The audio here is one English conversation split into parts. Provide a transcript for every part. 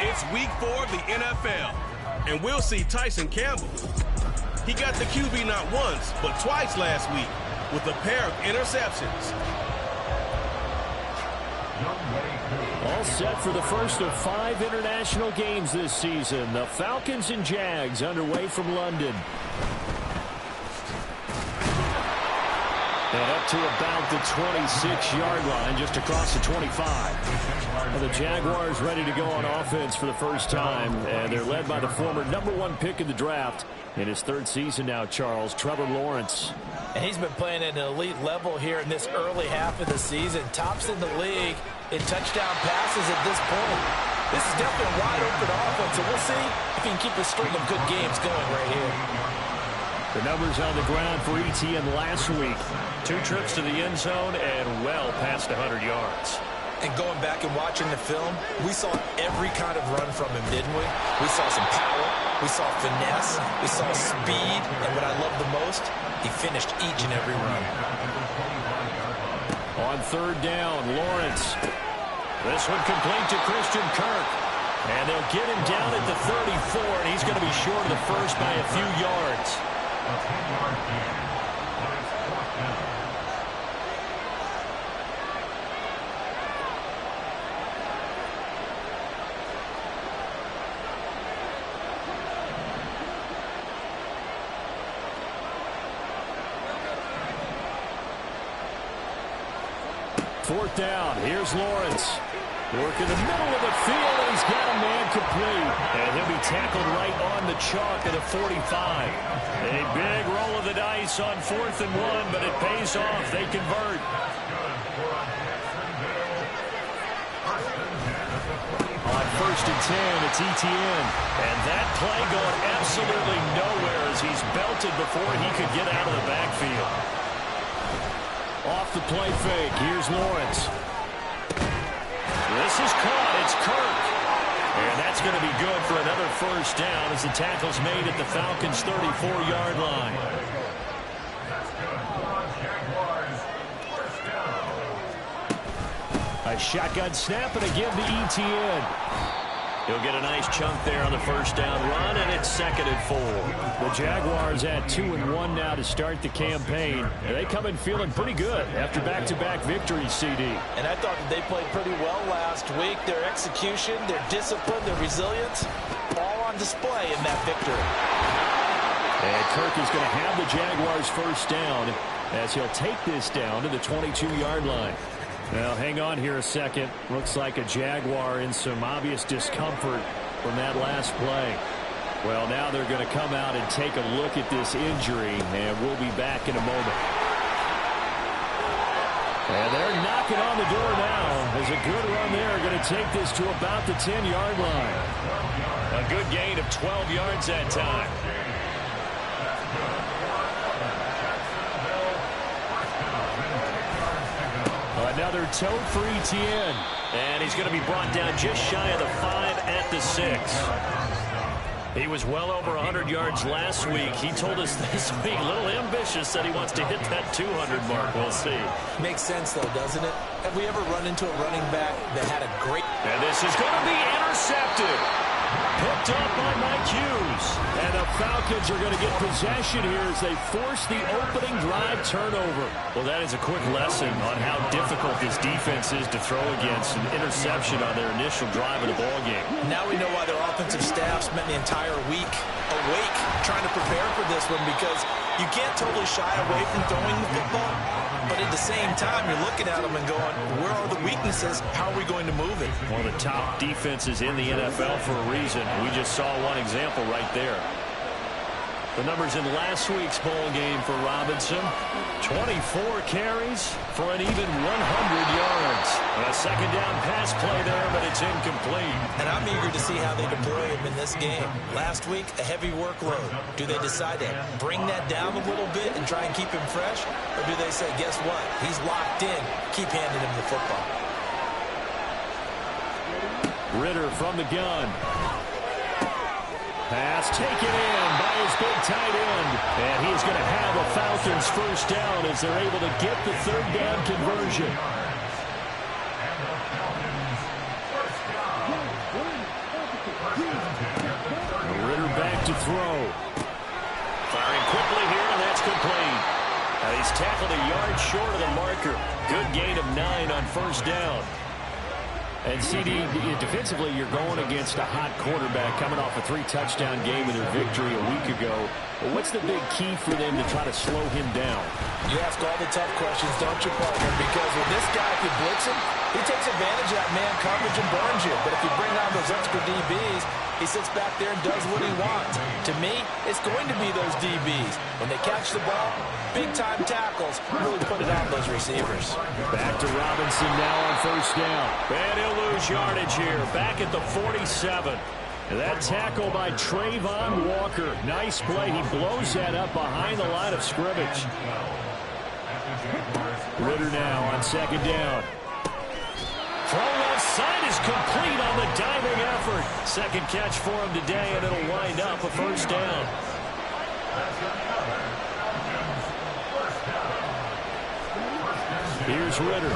It's week 4 of the NFL, and we'll see Tyson Campbell. He got the QB not once, but twice last week with a pair of interceptions. All set for the first of 5 international games this season. The Falcons and Jags underway from London. And up to about the 26-yard line, just across the 25. And the Jaguars ready to go on offense for the first time. And they're led by the former #1 pick in the draft. In his 3rd season now, Charles, Trevor Lawrence. And he's been playing at an elite level here in this early half of the season. Tops in the league in touchdown passes at this point. This is definitely a wide open offense, so we'll see if he can keep a string of good games going right here. The numbers on the ground for ETN last week. 2 trips to the end zone and well past 100 yards. And going back and watching the film, we saw every kind of run from him, didn't we? We saw some power, we saw finesse, we saw speed, and what I love the most, he finished each and every run. On 3rd down, Lawrence. This one complete to Christian Kirk. And they'll get him down at the 34, and he's going to be short of the first by a few yards. Fourth down. Here's Lawrence. Work in the middle of the field, and he's got a man complete. And he'll be tackled right on the chalk at the 45. A big roll of the dice on 4th and 1, but it pays off. They convert. On 1st and 10, it's ETN. And that play going absolutely nowhere as he's belted before he could get out of the backfield. Off the play fake, here's Lawrence. This is caught, it's Kirk. And that's going to be good for another first down as the tackle's made at the Falcons' 34-yard line. A shotgun snap and a give to ETN. He'll get a nice chunk there on the first down run, and it's 2nd and 4. The Jaguars at 2-1 now to start the campaign. And they come in feeling pretty good after back-to-back victories, CD. And I thought that they played pretty well last week. Their execution, their discipline, their resilience, all on display in that victory. And Kirk is going to have the Jaguars' first down as he'll take this down to the 22-yard line. Now, hang on here a second. Looks like a Jaguar in some obvious discomfort from that last play. Well, now they're going to come out and take a look at this injury, and we'll be back in a moment. And they're knocking on the door now. There's a good run there. Going to take this to about the 10-yard line. A good gain of 12 yards that time. Another tote for ETN. And he's going to be brought down just shy of the 5 at the 6. He was well over 100 yards last week. He told us this week, a little ambitious, said he wants to hit that 200 mark. We'll see. Makes sense, though, doesn't it? Have we ever run into a running back that had a great... And this is going to be intercepted. Picked up by Mike Hughes. And the Falcons are going to get possession here as they force the opening drive turnover. Well, that is a quick lesson on how difficult this defense is to throw against. An interception on their initial drive of the ballgame. Now we know why their offensive staff spent the entire week awake trying to prepare for this one, because you can't totally shy away from throwing the football. But at the same time, you're looking at them and going, where are the weaknesses? How are we going to move it? One of the top defenses in the NFL for a reason. We just saw one example right there. The numbers in last week's bowl game for Robinson. 24 carries for an even 100 yards. A second down pass play there, but it's incomplete. And I'm eager to see how they deploy him in this game. Last week, a heavy workload. Do they decide to bring that down a little bit and try and keep him fresh? Or do they say, guess what? He's locked in. Keep handing him the football. Ritter from the gun. Pass taken in by his big tight end. And he's going to have a Falcons first down as they're able to get the third down conversion. throw. Firing quickly here, and that's complete. Now he's tackled a yard short of the marker. Good gain of 9 on first down. And CD, defensively, you're going against a hot quarterback coming off a 3-touchdown game in their victory a week ago. But what's the big key for them to try to slow him down? You ask all the tough questions, don't you, partner? Because when this guy can blitz him, he takes advantage of that man coverage and burns you. But if you bring on those extra DBs, he sits back there and does what he wants. To me, it's going to be those DBs. When they catch the ball, big-time tackles, really put it on those receivers. Back to Robinson now on first down. And he'll lose yardage here. Back at the 47. That tackle by Trayvon Walker. Nice play. He blows that up behind the line of scrimmage. Ritter now on second down. Throw left side is complete on the diving effort. Second catch for him today, and it'll wind up a first down. Here's Ritter.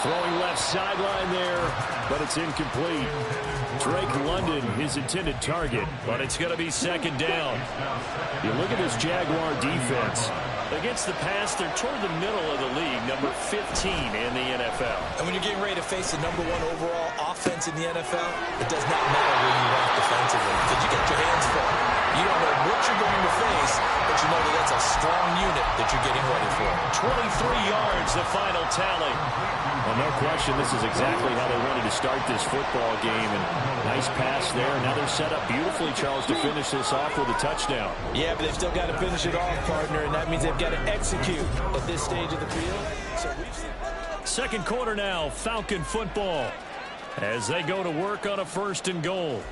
Throwing left sideline there, but it's incomplete. Drake London, his intended target, but it's going to be second down. You look at this Jaguar defense. Against the pass, they're toward the middle of the league, number 15 in the NFL. And when you're getting ready to face the number 1 overall offense in the NFL, it does not matter where you rank defensively, because you get your hands full. You don't know what you're going to face, but you know that that's a strong unit that you're getting ready for. 23 yards, the final tally. Well, no question, this is exactly how they wanted to start this football game. And nice pass there. Now they're set up beautifully, Charles, to finish this off with a touchdown. Yeah, but they've still got to finish it off, partner, and that means they've got to execute at this stage of the field. So we've seen... Second quarter now, Falcon football, as they go to work on a 1st and goal.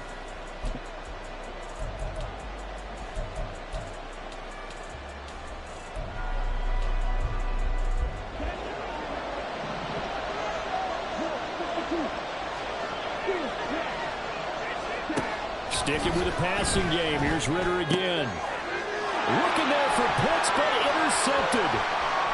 Sticking with the passing game. Here's Ritter again. Looking there for Pitts, but intercepted.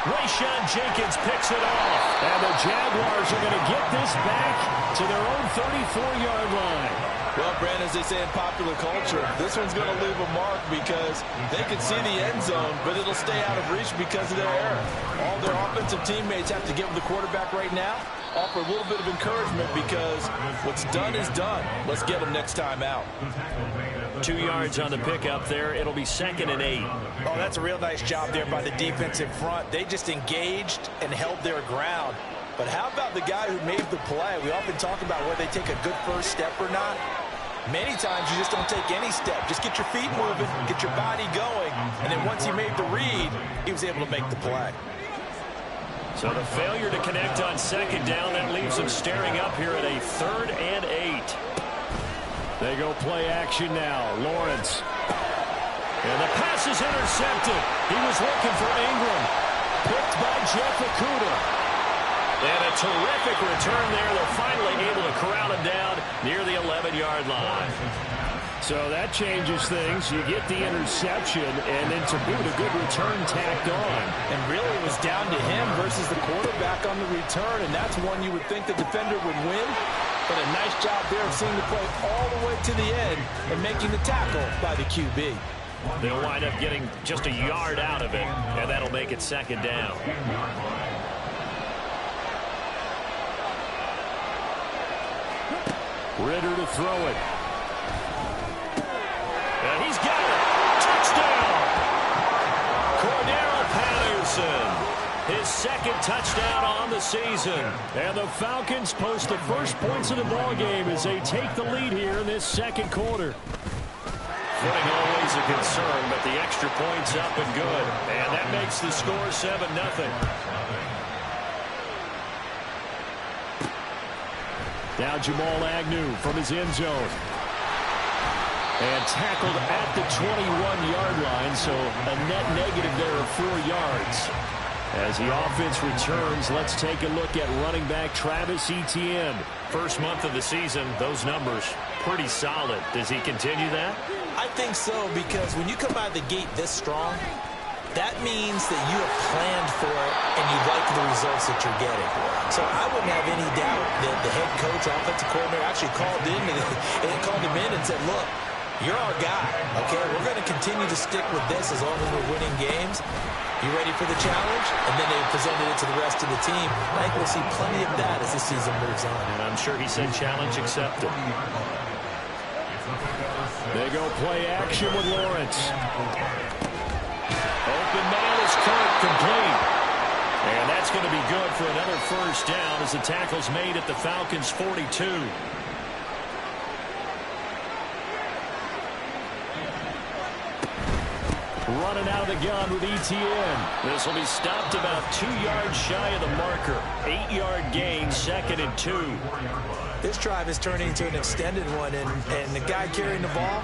Rayshawn Jenkins picks it off. And the Jaguars are going to get this back to their own 34-yard line. Well, Brandon, as they say in popular culture, this one's going to leave a mark because they can see the end zone, but it'll stay out of reach because of their error. All their offensive teammates have to get with the quarterback right now, offer a little bit of encouragement because what's done is done. Let's get them next time out. 2 yards on the pickup there. It'll be 2nd and 8. Oh, that's a real nice job there by the defensive front. They just engaged and held their ground. But how about the guy who made the play? We often talk about whether they take a good first step or not. Many times you just don't take any step. Just get your feet moving, get your body going, and then once he made the read, he was able to make the play. So the failure to connect on second down, that leaves him staring up here at a 3rd and 8. They go play action now. Lawrence. And the pass is intercepted. He was looking for Ingram. Picked by Jeff Okudah. And a terrific return there. They're finally able to corral him down near the 11-yard line. So that changes things. You get the interception, and then to boot, a good return tacked on. And really it was down to him versus the quarterback on the return, and that's one you would think the defender would win. But a nice job there of seeing the play all the way to the end and making the tackle by the QB. They'll wind up getting just a yard out of it, and that'll make it 2nd down. Ritter to throw it. And he's got it. Touchdown! Cordero Patterson. His 2nd touchdown on the season. And the Falcons post the first points of the ballgame as they take the lead here in this 2nd quarter. Footing always a concern, but the extra point's up and good. And that makes the score 7-0. Now Jamal Agnew from his end zone. And tackled at the 21-yard line, so a net negative there of 4 yards. As the offense returns, let's take a look at running back Travis Etienne. First month of the season, those numbers pretty solid. Does he continue that? I think so, because when you come out of the gate this strong, that means that you have planned for it and you like the results that you're getting. So I wouldn't have any doubt that the head coach, offensive coordinator, actually called him in and said, look, you're our guy, okay? We're going to continue to stick with this as long as we're winning games. You ready for the challenge? And then they presented it to the rest of the team. I think we'll see plenty of that as the season moves on. And I'm sure he said challenge accepted. They go play action with Lawrence. Open man is caught, complete. And that's going to be good for another first down as the tackle's made at the Falcons' 42. Running out of the gun with ETN. This will be stopped about 2 yards shy of the marker. 8-yard gain, 2nd and 2. This drive is turning into an extended one, and the guy carrying the ball,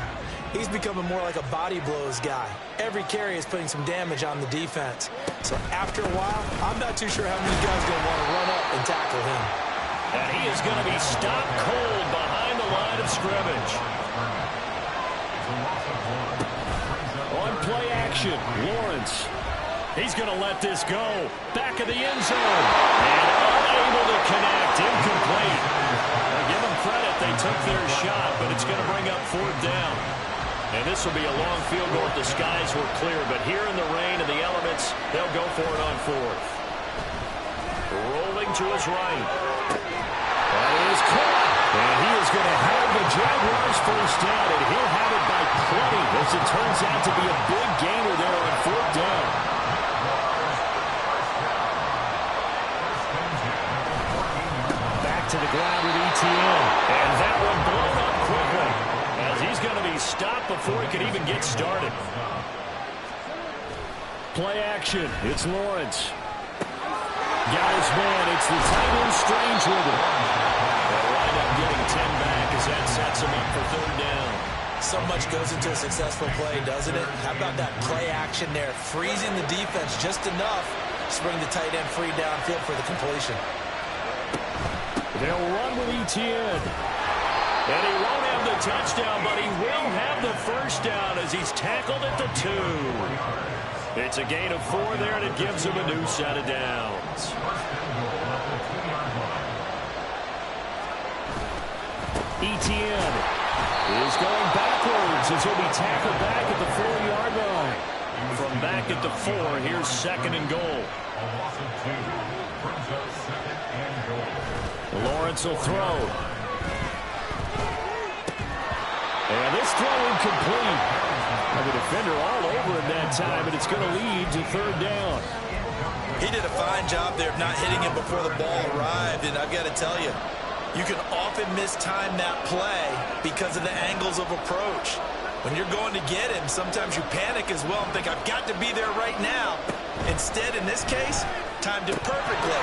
he's becoming more like a body blows guy. Every carry is putting some damage on the defense. So after a while, I'm not too sure how many guys are going to want to run up and tackle him. And he is going to be stopped cold behind the line of scrimmage. On play action, Lawrence. He's going to let this go. Back of the end zone. And unable to connect. Incomplete. Now give them credit. They took their shot, but it's going to bring up 4th down. And this will be a long field goal if the skies were clear. But here in the rain and the elements, they'll go for it on 4th. Rolling to his right. That is caught. And he is going to have the Jaguars first down, and he'll have it by plenty as it turns out to be a big gainer there on 4th down. Back to the ground with ETN. And that one blown up quickly as he's going to be stopped before he can even get started. Play action. It's Lawrence. Got his man. It's the tight end Strange with it. They'll wind up getting 10 back as that sets him up for 3rd down. So much goes into a successful play, doesn't it? How about that play action there? Freezing the defense just enough to bring the tight end free downfield for the completion. They'll run with ETN. And he won't have the touchdown, but he will have the first down as he's tackled at the 2. It's a gain of 4 there, and it gives him a new set of downs. ETN is going backwards as he'll be tackled back at the 4-yard line. From back at the 4, here's 2nd and goal. Lawrence will throw. And this throw incomplete. The defender all over him that time, and it's going to lead to 3rd down. He did a fine job there of not hitting him before the ball arrived, and I've got to tell you, you can often mistime that play because of the angles of approach. When you're going to get him, sometimes you panic as well and think, I've got to be there right now. Instead, in this case, timed it perfectly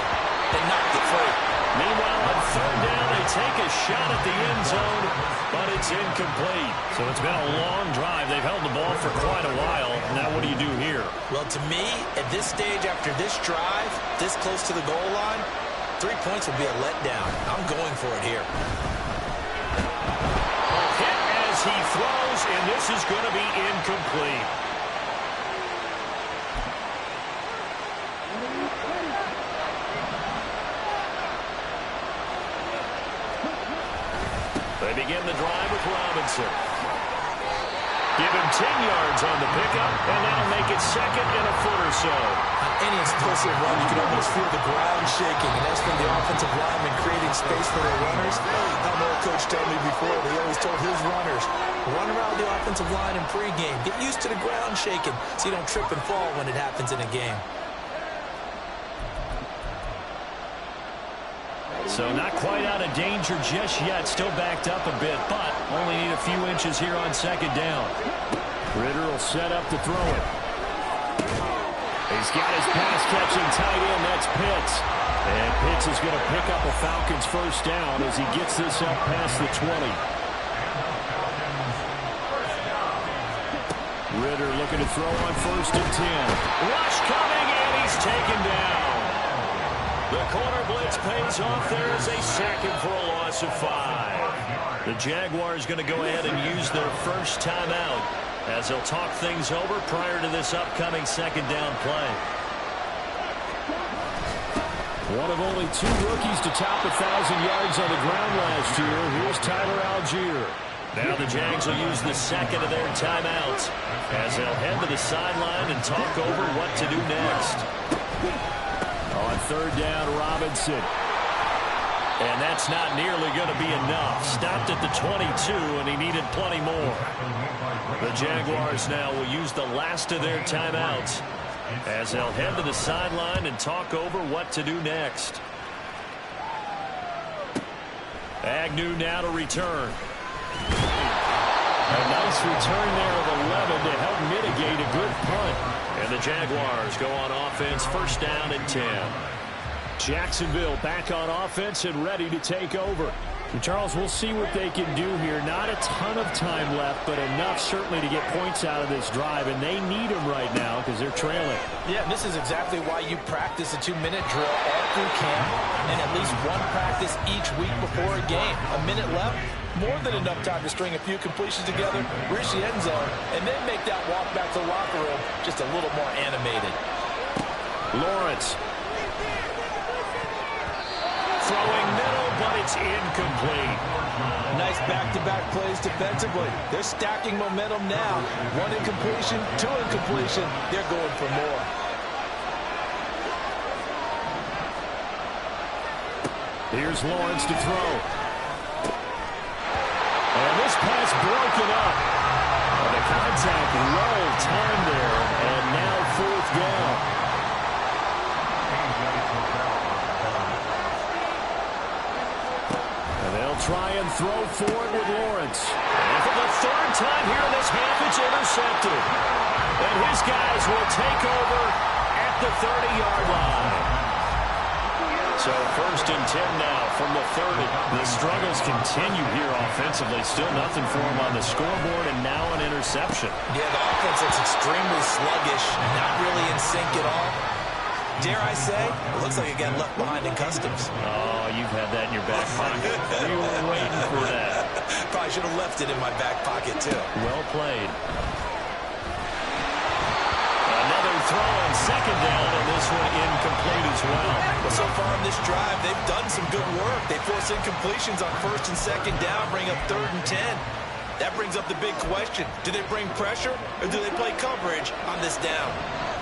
and knocked it free. Meanwhile, on 3rd down, they take a shot at the end zone, but it's incomplete. So it's been a long drive. They've held the ball for quite a while. Now what do you do here? Well, to me, at this stage, after this drive, this close to the goal line, 3 points would be a letdown. I'm going for it here. Hit as he throws, and this is going to be incomplete. They begin the drive with Robinson. Give him 10 yards on the pickup, and that'll make it 2nd and a foot or so. On any explosive run, you can almost feel the ground shaking, and that's from the offensive lineman creating space for their runners. I know a coach told me before, they always told his runners, run around the offensive line in pregame. Get used to the ground shaking so you don't trip and fall when it happens in a game. So not quite out of danger just yet. Still backed up a bit, but only need a few inches here on 2nd down. Ritter will set up to throw it. He's got his pass-catching tight end. That's Pitts. And Pitts is going to pick up a Falcons first down as he gets this up past the 20. Ritter looking to throw on 1st and 10. Rush coming, and he's taken down. The corner blitz pays off there as they sack him for a loss of 5. The Jaguars going to go ahead and use their first timeout as he'll talk things over prior to this upcoming second down play. One of only 2 rookies to top 1,000 yards on the ground last year. Here's Tyler Algier. Now the Jags will use the second of their timeouts as they'll head to the sideline and talk over what to do next. On third down, Robinson. And that's not nearly going to be enough. Stopped at the 22, and he needed plenty more. The Jaguars now will use the last of their timeouts as they'll head to the sideline and talk over what to do next. Agnew now to return. A nice return there of 11 to help mitigate a good punt. And the Jaguars go on offense, first down and 10. Jacksonville back on offense and ready to take over. And Charles, we'll see what they can do here. Not a ton of time left, but enough certainly to get points out of this drive, and they need them right now because they're trailing. Yeah, and this is exactly why you practice a 2-minute drill all through camp and at least one practice each week before a game. A minute left, more than enough time to string a few completions together, reach the end zone, and then make that walk back to the locker room just a little more animated. Lawrence. Throwing middle, but it's incomplete. Nice back-to-back plays defensively. They're stacking momentum now. 1 incompletion, 2 incompletion. They're going for more. Here's Lawrence to throw. And this pass broken up. And the contact low time there, and now 4th down. Try and throw forward with Lawrence. And for the 3rd time here in this half, it's intercepted. And his guys will take over at the 30-yard line. So 1st and 10 now from the 30. The struggles continue here offensively. Still nothing for him on the scoreboard, and now an interception. Yeah, the offense looks extremely sluggish, not really in sync at all. Dare I say, it looks like it got left behind in customs. Oh, you've had that in your back pocket. You were waiting for that. Probably should have left it in my back pocket, too. Well played. Another throw on second down, and this one incomplete as well. Well, so far in this drive, they've done some good work. They force incompletions on 1st and 2nd down, bring up 3rd and 10. That brings up the big question. Do they bring pressure, or do they play coverage on this down?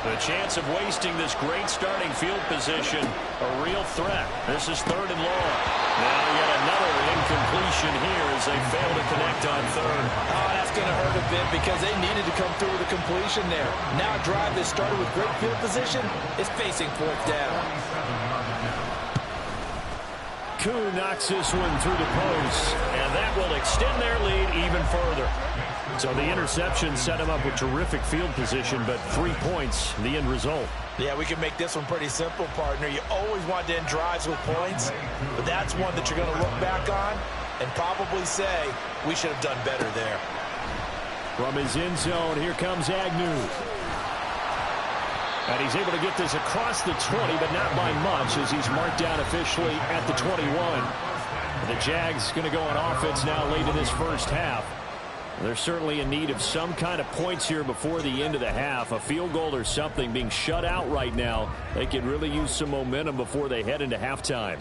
The chance of wasting this great starting field position, a real threat. This is 3rd and long. Now yet another incompletion here as they fail to connect on 3rd. Oh, that's going to hurt a bit because they needed to come through with a completion there. Now a drive that started with great field position is facing 4th down. Koo knocks this one through the post, and that will extend their lead even further. So the interception set him up with terrific field position, but 3 points, the end result. Yeah, we can make this one pretty simple, partner. You always want to end drives with points, but that's one that you're going to look back on and probably say, we should have done better there. From his end zone, here comes Agnew. And he's able to get this across the 20, but not by much, as he's marked down officially at the 21. The Jags going to go on offense now late in this first half. They're certainly in need of some kind of points here before the end of the half. A field goal or something. Being shut out right now, they could really use some momentum before they head into halftime.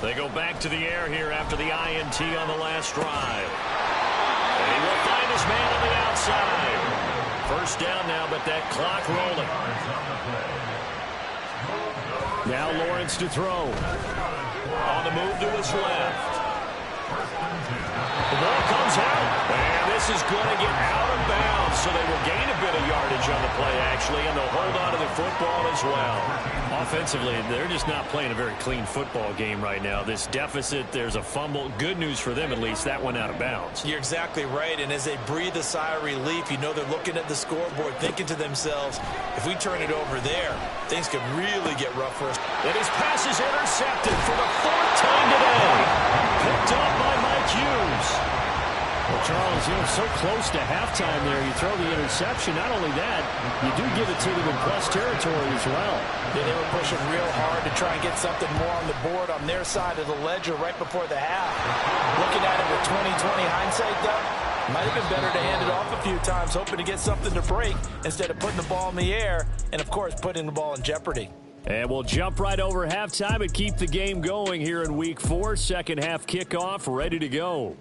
They go back to the air here after the INT on the last drive. And he will find his man on the outside. First down now, but that clock rolling. Now Lawrence to throw. On the move to his left. The ball comes out. And this is going to get out of bounds. So they will gain a bit of yardage on the play, actually, and they'll hold on to the football as well. Offensively, they're just not playing a very clean football game right now. This deficit, there's a fumble. Good news for them, at least. That went out of bounds. You're exactly right. And as they breathe a sigh of relief, you know they're looking at the scoreboard, thinking to themselves, if we turn it over there, things could really get rough for us. And his pass is intercepted for the 4th time today. Picked up by Mike Hughes. Well, Charles, so close to halftime there. You throw the interception. Not only that, you do give it to them in plus territory as well. Yeah, they were pushing real hard to try and get something more on the board on their side of the ledger right before the half. Looking at it with 20/20 hindsight, though, might have been better to hand it off a few times, hoping to get something to break instead of putting the ball in the air and, of course, putting the ball in jeopardy. And we'll jump right over halftime and keep the game going here in Week 4. Second half kickoff ready to go.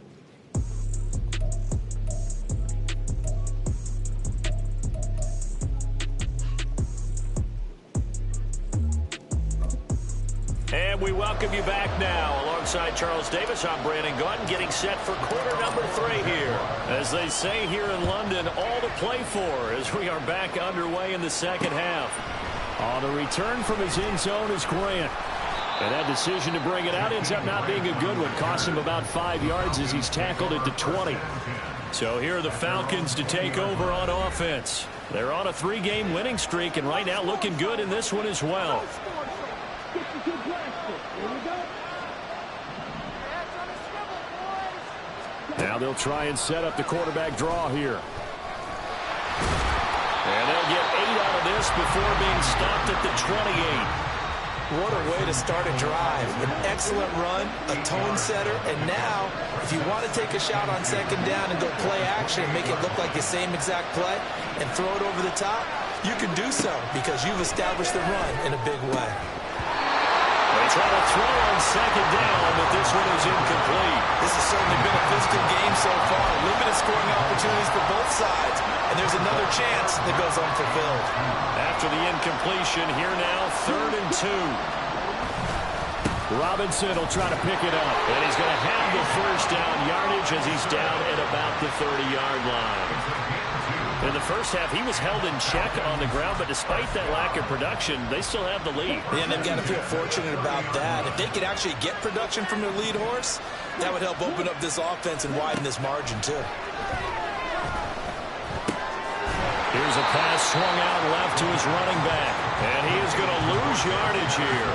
And we welcome you back now. Alongside Charles Davis, I'm Brandon Gunn, getting set for quarter number 3 here. As they say here in London, all to play for as we are back underway in the second half. On the return from his end zone is Grant. And that decision to bring it out ends up not being a good one. Costs him about 5 yards as he's tackled at the 20. So here are the Falcons to take over on offense. They're on a 3-game winning streak, and right now looking good in this one as well. Now they'll try and set up the quarterback draw here. And they'll get 8 out of this before being stopped at the 28. What a way to start a drive. An excellent run, a tone setter, and now, if you want to take a shot on second down and go play action and make it look like the same exact play and throw it over the top, you can do so because you've established the run in a big way. They try to throw on second down, but this one is incomplete. This has certainly been a physical game so far. Limited scoring opportunities for both sides. And there's another chance that goes unfulfilled. After the incompletion, here now, 3rd and 2. Robinson will try to pick it up. And he's going to have the first down yardage as he's down at about the 30-yard line. In the first half, he was held in check on the ground, but despite that lack of production, they still have the lead. Yeah, and they've got to feel fortunate about that. If they could actually get production from their lead horse, that would help open up this offense and widen this margin, too. Here's a pass swung out left to his running back, and he is going to lose yardage here.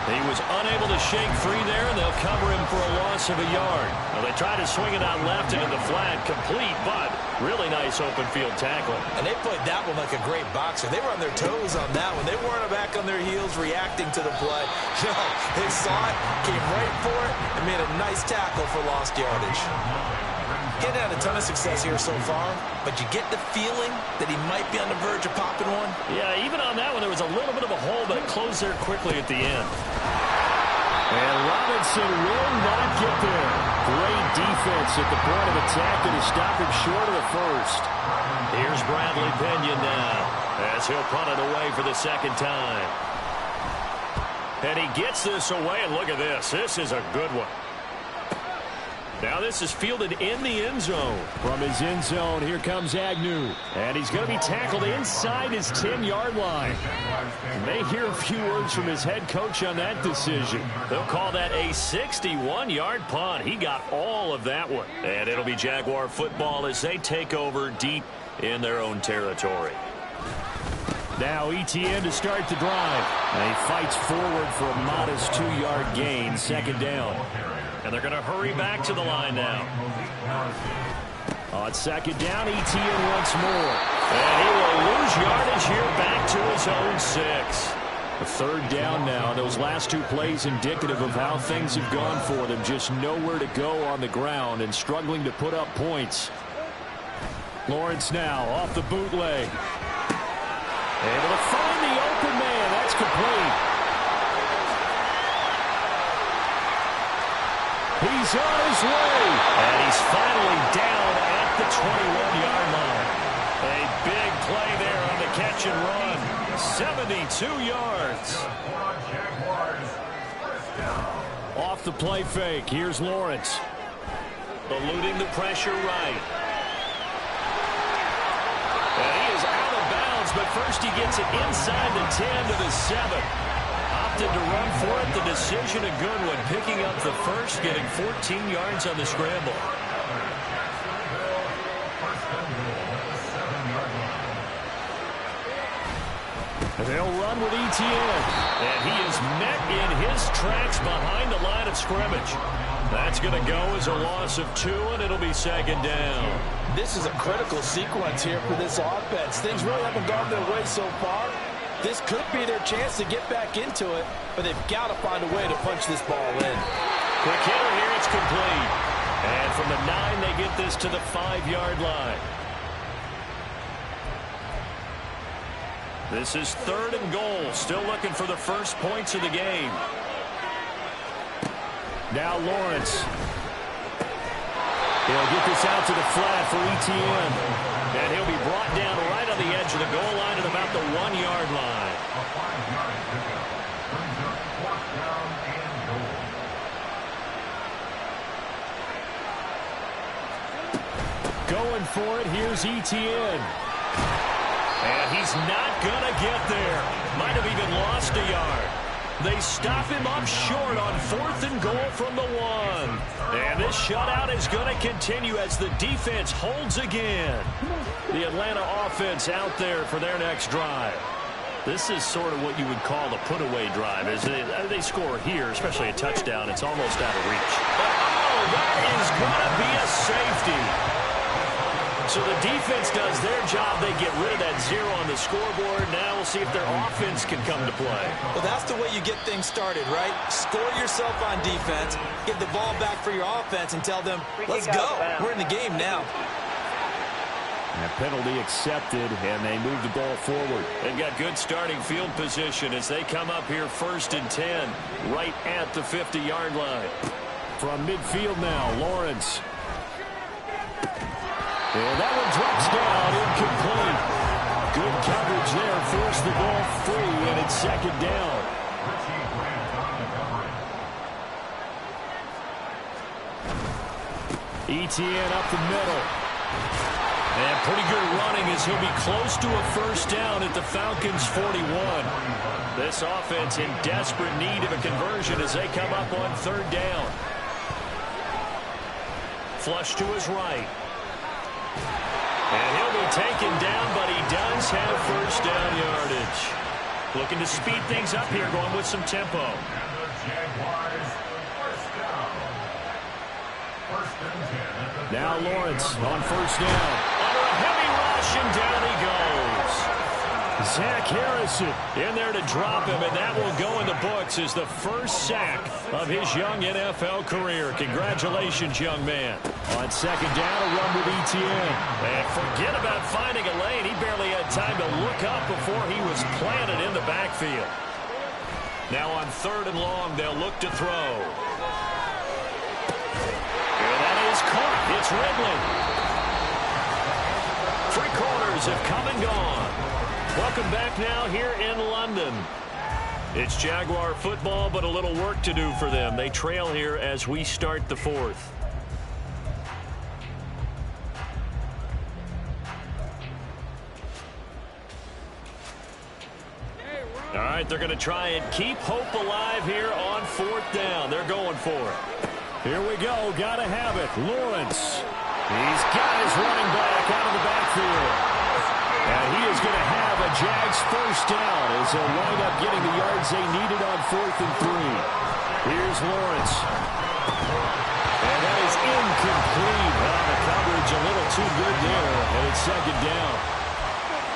He was unable to shake free there, and they'll cover him for a loss of a yard. Well, they tried to swing it out left into the flat, complete, but really nice open field tackle. And they played that one like a great boxer. They were on their toes on that one. They weren't back on their heels reacting to the play. No, they saw it, came right for it, and made a nice tackle for lost yardage. Getting had a ton of success here so far, but you get the feeling that he might be on the verge of popping one. Yeah, even on that one, there was a little bit of a hole, but it closed there quickly at the end. And Robinson will not get there. Great defense at the point of attack to stop him short of the first. Here's Bradley Pinion now as he'll punt it away for the second time. And he gets this away, and look at this. This is a good one. Now this is fielded in the end zone. From his end zone, here comes Agnew. And he's going to be tackled inside his 10-yard line. You may hear a few words from his head coach on that decision. They'll call that a 61-yard punt. He got all of that one. And it'll be Jaguar football as they take over deep in their own territory. Now Etienne to start the drive. And he fights forward for a modest 2-yard gain, second down. And they're going to hurry back to the line now. On second down, Etienne once more. And he will lose yardage here back to his own 6. A third down now. Those last 2 plays indicative of how things have gone for them. Just nowhere to go on the ground and struggling to put up points. Lawrence now off the bootleg. Able to find the open man. That's complete. He's on his way. And he's finally down at the 21-yard line. A big play there on the catch and run. 72 yards. Off the play fake. Here's Lawrence. Eluding the pressure right. And he is out of bounds, but first he gets it inside the 10 to the 7. Opted to run for it. The decision a good one. Picking up the first, getting 14 yards on the scramble. They'll run with Etienne. And he is met in his tracks behind the line of scrimmage. That's going to go as a loss of 2, and it'll be second down. This is a critical sequence here for this offense. Things really haven't gone their way so far. This could be their chance to get back into it, but they've got to find a way to punch this ball in. Quick hitter here, it's complete. And from the 9, they get this to the 5-yard line. This is 3rd and goal. Still looking for the first points of the game. Now Lawrence. He'll get this out to the flat for ETN. And he'll be brought down right on the edge of the goal line at about the 1-yard line. Going for it, here's ETN. And he's not going to get there. Might have even lost a yard. They stop him up short on 4th and goal from the 1. And this shutout is going to continue as the defense holds again. The Atlanta offense out there for their next drive. This is sort of what you would call the put-away drive. As they score here, especially a touchdown, it's almost out of reach. Oh, that is going to be a safety. So the defense does their job. They get rid of that 0 on the scoreboard. Now we'll see if their offense can come to play. Well, that's the way you get things started, right? Score yourself on defense, get the ball back for your offense, and tell them, let's go. We're in the game now. And a penalty accepted, and they move the ball forward. They've got good starting field position as they come up here 1st and 10, right at the 50-yard line. From midfield now, Lawrence. And that one drops down, incomplete. Good coverage there, forced the ball free, and it's 2nd down. ETN up the middle. And pretty good running as he'll be close to a 1st down at the Falcons' 41. This offense in desperate need of a conversion as they come up on 3rd down. Flush to his right. And he'll be taken down, but he does have 1st down yardage. Looking to speed things up here, going with some tempo. Now Lawrence on 1st down. Under a heavy rush, and down he goes. Zach Harrison in there to drop him, and that will go in the books as the first sack of his young NFL career. Congratulations, young man. On 2nd down, a run with ETN. And forget about finding a lane. He barely had time to look up before he was planted in the backfield. Now on 3rd and long, they'll look to throw. And that is caught. It's Ridley. 3 quarters have come and gone. Welcome back now here in London. It's Jaguar football, but a little work to do for them. They trail here as we start the 4th. All right, they're going to try and keep hope alive here on 4th down. They're going for it. Here we go. Got to have it. Lawrence. He's got his running back out of the backfield. And he is going to have a Jags 1st down as they'll wind up getting the yards they needed on 4th and 3. Here's Lawrence. And that is incomplete. Well, the coverage a little too good there, and it's 2nd down.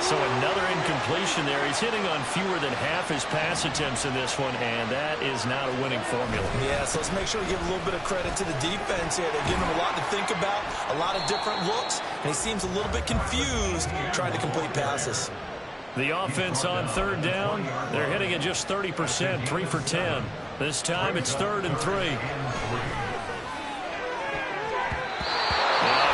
So another incompletion there. He's hitting on fewer than half his pass attempts in this one, and that is not a winning formula. Yeah, so let's make sure we give a little bit of credit to the defense here. They're giving him a lot to think about, a lot of different looks, and he seems a little bit confused trying to complete passes. The offense on 3rd down, they're hitting at just 30%, 3 for 10. This time it's 3rd and 3.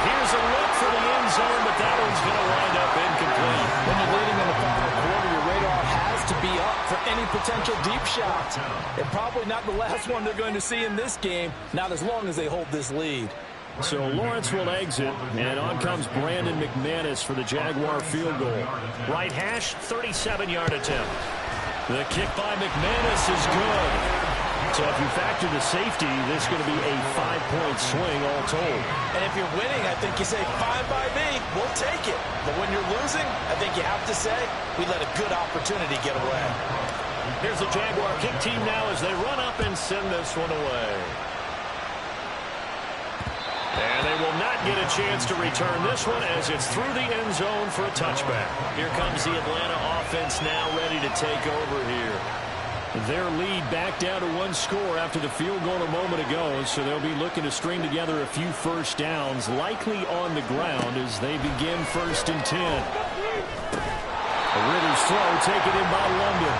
Here's a look for the end zone, but that one's going to wind up incomplete. When you're leading in the final quarter, your radar has to be up for any potential deep shots. And probably not the last one they're going to see in this game, not as long as they hold this lead. So Lawrence will exit, and on comes Brandon McManus for the Jaguar field goal. Right hash, 37-yard attempt. The kick by McManus is good. So if you factor the safety, this is going to be a 5-point swing all told. And if you're winning, I think you say, fine by me, we'll take it. But when you're losing, I think you have to say, we let a good opportunity get away. Here's the Jaguar kick team now as they run up and send this one away. And they will not get a chance to return this one as it's through the end zone for a touchback. Here comes the Atlanta offense now ready to take over here. Their lead back down to one score after the field goal a moment ago, so they'll be looking to string together a few first downs, likely on the ground as they begin 1st and 10. Ritter's throw taken in by London.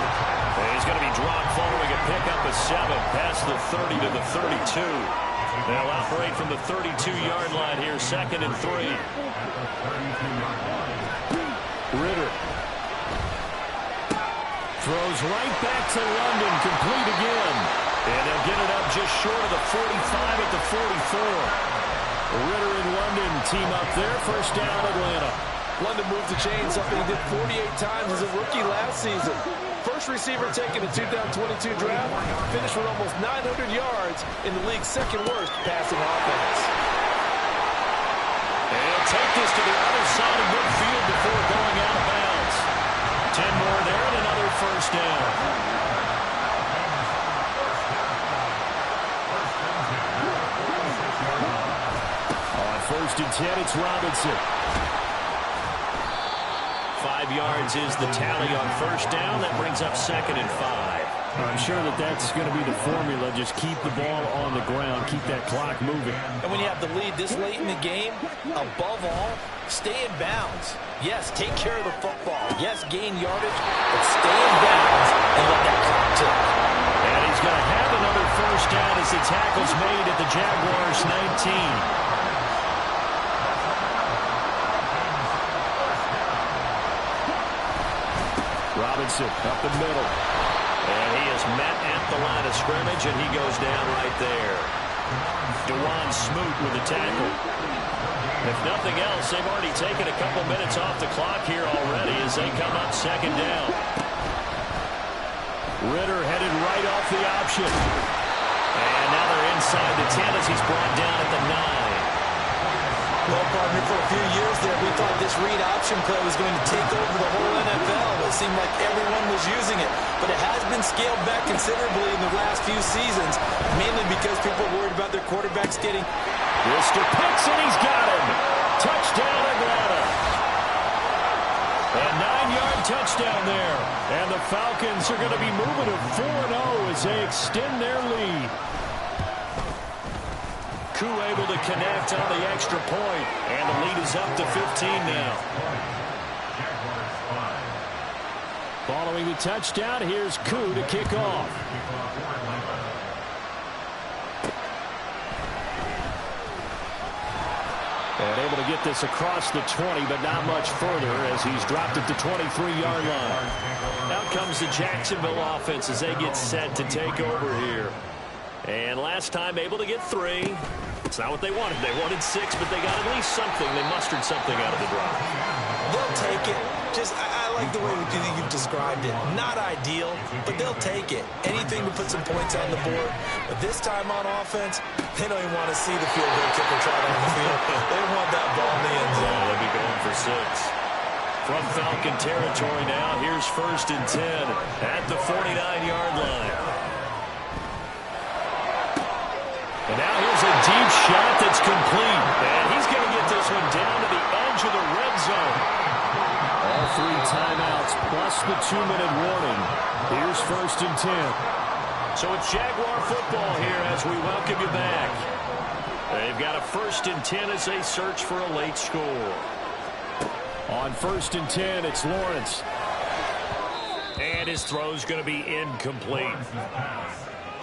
And he's going to be dropped following a pickup of 7 past the 30 to the 32. They'll operate from the 32-yard line here, 2nd and 3. Ritter throws right back to London, complete again. And they'll get it up just short of the 45 at the 44. Ritter and London team up there, 1st down Atlanta. London moved the chain, something he did 48 times as a rookie last season. First receiver taken in 2022 draft, finished with almost 900 yards in the league's 2nd worst passing offense. And he'll take this to the other side of midfield before going out of bounds. 10 more there and another 1st down. On 1st and 10, it's Robinson. 5 yards is the tally on 1st down. That brings up 2nd and 5. I'm sure that's going to be the formula. Just keep the ball on the ground. Keep that clock moving. And when you have the lead this late in the game, above all, stay in bounds. Yes, take care of the football. Yes, gain yardage, but stay in bounds and let that clock tick. And he's going to have another 1st down as the tackle's made at the Jaguars' 19. Robinson up the middle. And he is met at the line of scrimmage, and he goes down right there. DeJuan Smoot with the tackle. If nothing else, they've already taken a couple minutes off the clock here already as they come up 2nd down. Ritter headed right off the option. And now they're inside the 10 as he's brought down at the 9. Well, partner, for a few years there, we thought this read option play was going to take over the whole NFL. It seemed like everyone was using it. But it has been scaled back considerably in the last few seasons, mainly because people are worried about their quarterbacks getting... Mr. Pitts, and he's got him. Touchdown, Atlanta. A 9-yard touchdown there. And the Falcons are going to be moving to 4-0 as they extend their lead. Who able to connect on the extra point, and the lead is up to 15 now. Following the touchdown, here's Koo to kick off. And able to get this across the 20, but not much further as he's dropped at the 23-yard line. Out comes the Jacksonville offense as they get set to take over here. And last time able to get 3. It's not what they wanted. They wanted 6, but they got at least something. They mustered something out of the drive. They'll take it. I like the way you've described it. Not ideal, but they'll take it. Anything to put some points on the board. But this time on offense, they don't even want to see the field goal kicker trot on the field. They want that ball in the end zone. They'll be going for 6. From Falcon territory now, here's 1st and 10 at the 49-yard line. And now here's a deep shot that's complete. And he's going to get this one down to the edge of the red zone. All 3 timeouts plus the 2-minute warning. Here's 1st and 10. So it's Jaguar football here as we welcome you back. They've got a 1st and 10 as they search for a late score. On 1st and 10, it's Lawrence. And his throw's going to be incomplete.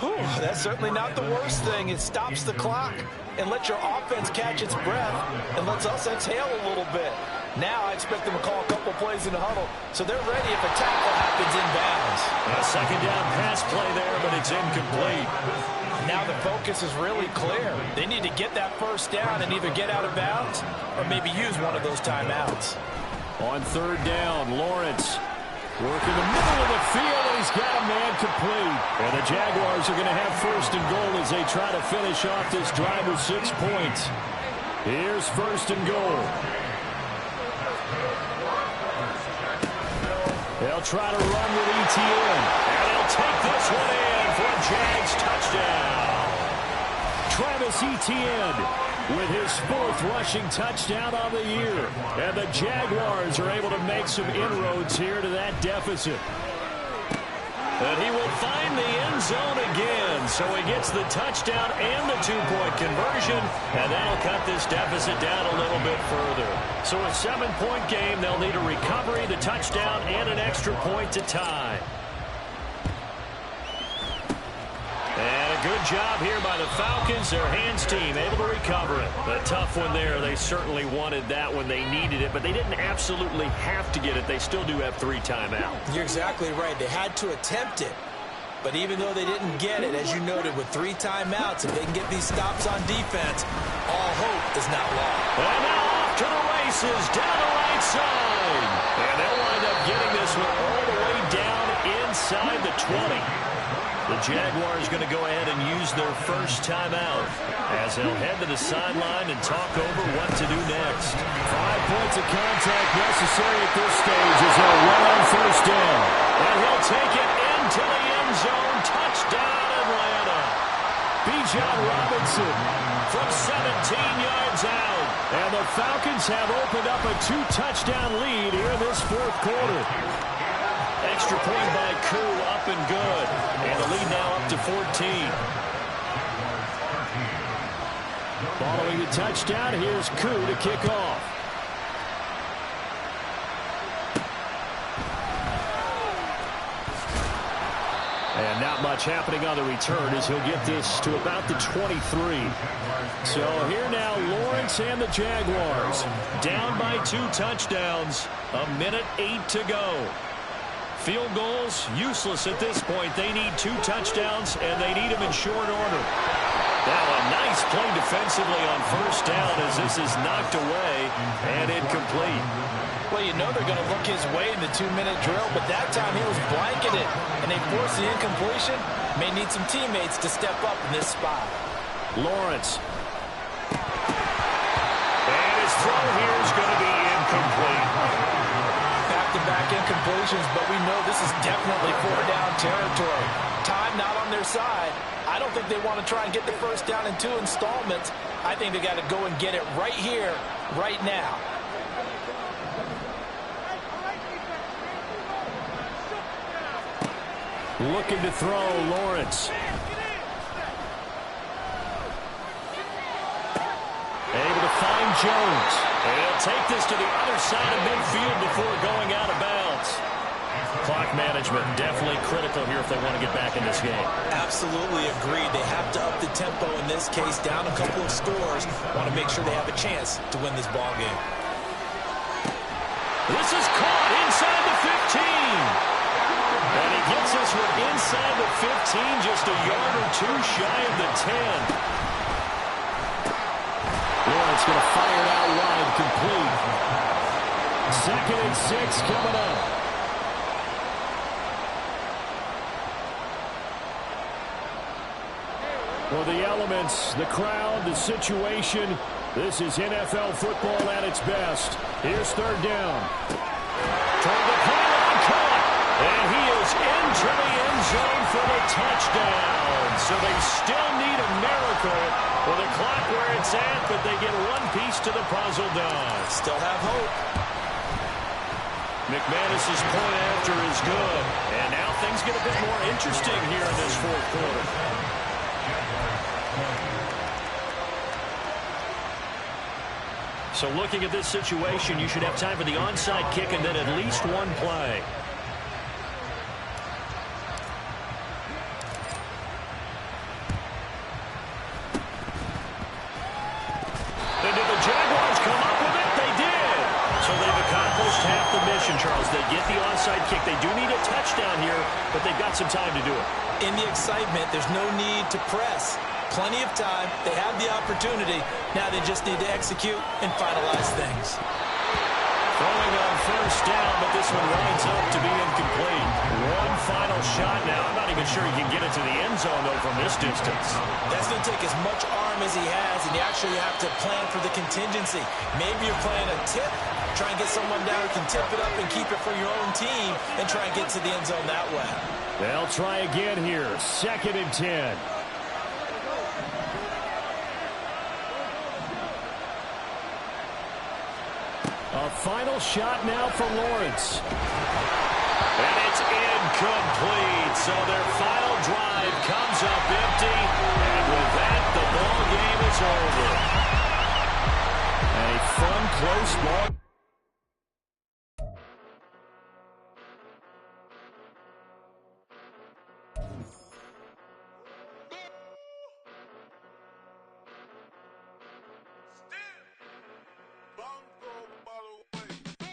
Whew, that's certainly not the worst thing. It stops the clock and lets your offense catch its breath and lets us exhale a little bit. Now I expect them to call a couple plays in the huddle, so they're ready if a tackle happens inbounds. A 2nd down pass play there, but it's incomplete. Now the focus is really clear. They need to get that 1st down and either get out of bounds or maybe use one of those timeouts. On 3rd down, Lawrence working the middle of the field, and he's got a man complete. And the Jaguars are going to have 1st and goal as they try to finish off this drive with 6 points. Here's 1st and goal. They'll try to run with ETN. And he'll take this one in for a Jags touchdown. Travis Etienne with his 4th rushing touchdown on the year. And the Jaguars are able to make some inroads here to that deficit. And he will find the end zone again. So he gets the touchdown and the 2-point conversion. And that'll cut this deficit down a little bit further. So a 7-point game. They'll need a recovery, the touchdown, and an extra point to tie. And a good job here by the Falcons. Their hands team able to recover it. A tough one there. They certainly wanted that when they needed it, but they didn't absolutely have to get it. They still do have 3 timeouts. You're exactly right. They had to attempt it. But even though they didn't get it, as you noted, with 3 timeouts, if they can get these stops on defense, all hope is not lost. And now off to the races down the right side. And they'll wind up getting this one all the way down inside the 20. The Jaguars going to go ahead and use their first timeout as they'll head to the sideline and talk over what to do next. 5 points of contact necessary at this stage as they'll run on first down. And he'll take it into the end zone. Touchdown, Atlanta. Bijan Robinson from 17 yards out. And the Falcons have opened up a 2-touchdown lead here in this 4th quarter. Extra point by Koo, up and good. And the lead now up to 14. Following the touchdown, here's Koo to kick off. And not much happening on the return as he'll get this to about the 23. So here now, Lawrence and the Jaguars down by 2 touchdowns. 1:08 to go. Field goals, useless at this point. They need 2 touchdowns, and they need them in short order. Now a nice play defensively on first down as this is knocked away and incomplete. Well, you know they're going to look his way in the 2-minute drill, but that time he was blanketed, and they forced the incompletion. May need some teammates to step up in this spot. Lawrence. And his throw here is going to be incomplete. Back-to-back incompletions, but we know this is definitely 4-down territory. Time not on their side. I don't think they want to try and get the first down in 2 installments. I think they got to go and get it right here, right now. Looking to throw, Lawrence. Able to find Jones. And he'll take this to the other side of midfield before going out of bounds. Clock management definitely critical here if they want to get back in this game. Absolutely agreed. They have to up the tempo in this case, down a couple of scores. Want to make sure they have a chance to win this ball game. This is caught inside the 15. And he gets this one inside the 15, just a yard or 2 shy of the 10. Lawrence going to fire it out wide, complete. 2nd and 6 coming up. Well, the elements, the crowd, the situation, this is NFL football at its best. Here's 3rd down. Toward the pylon, caught. And he is into the end zone for the touchdown. So they still need a miracle with the clock where it's at, but they get one piece to the puzzle done. Still have hope. McManus's point after is good. And now things get a bit more interesting here in this 4th quarter. So looking at this situation, you should have time for the onside kick and then at least one play. And did the Jaguars come up with it? They did. So they've accomplished half the mission, Charles. They get the onside kick. They do need a touchdown here, but they've got some time to do it. In the excitement, there's no need to press. Plenty of time. They have the opportunity. Now they just need to execute and finalize things. Throwing on first down, but this one winds up to be incomplete. One final shot now. I'm not even sure he can get it to the end zone, though, from this distance. That's going to take as much arm as he has, and you actually have to plan for the contingency. Maybe you're playing a tip. Try and get someone down who can tip it up and keep it for your own team and try and get to the end zone that way. They'll try again here. 2nd and 10. A final shot now for Lawrence. And it's incomplete. So their final drive comes up empty. And with that, the ball game is over. A fun, close ball.